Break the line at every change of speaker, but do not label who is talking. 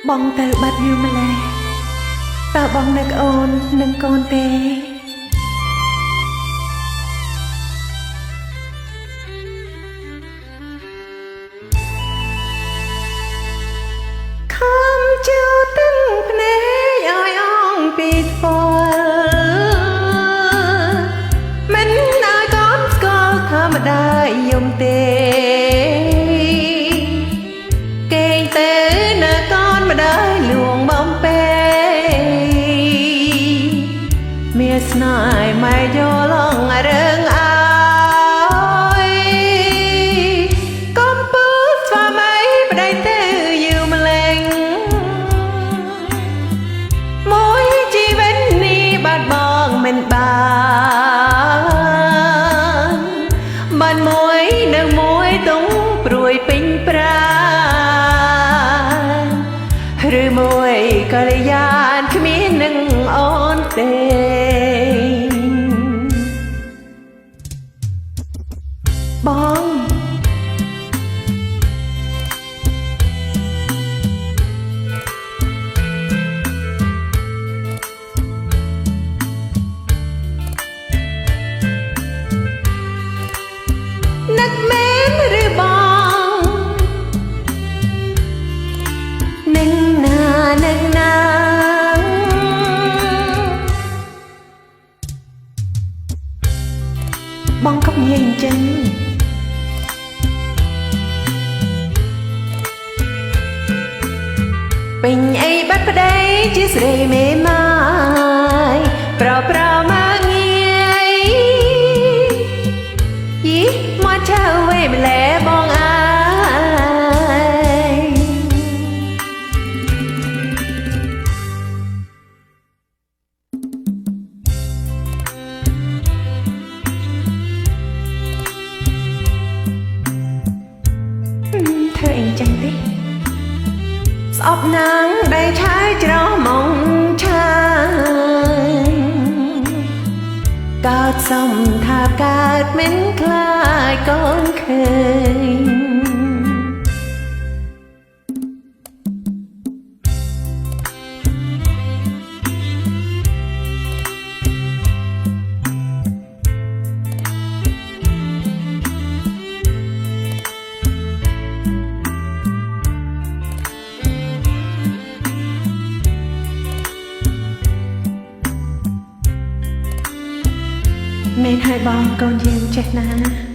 បងទៅបាត់យូរម្ល៉េះតើបងនឹកអូននឹងកូនទេខំជួទឹកភ្នែកឲ្យអងពីថ្ពាល់មិនឲ្យកូនស្គាល់ធម្មតាយំទេគេទៅនៅកូនម្ដាយលួងបំពេមានស្នេហ៍ម៉ែយកឡងរឿងអើយកុំពើស្វាមីប្តីទៅយូរម្លេងមួយជីវិតនេះបាត់បង់មិនបានមួយនៅមួយទុំព្រួយពេញប្រាឬមួយកល្យានគ្មាននឹងអូនទេបងនឹកមែនឬបងនឹងណានឹងណាបងកុំនិយាយអញ្ចឹងពេញអីបាត់ប្តីជាស្រីមេម៉ាយប្រមកងាយយីមកឆៅវេម្លែបងអើយធ្វើអីចឹងទេស្អប់ណាងដៃឆាយច្រមុំឆាយកើតសំថាកើតមិនខ្លាយកូនឃើញមែនហើយបងកូនយើងចេះណា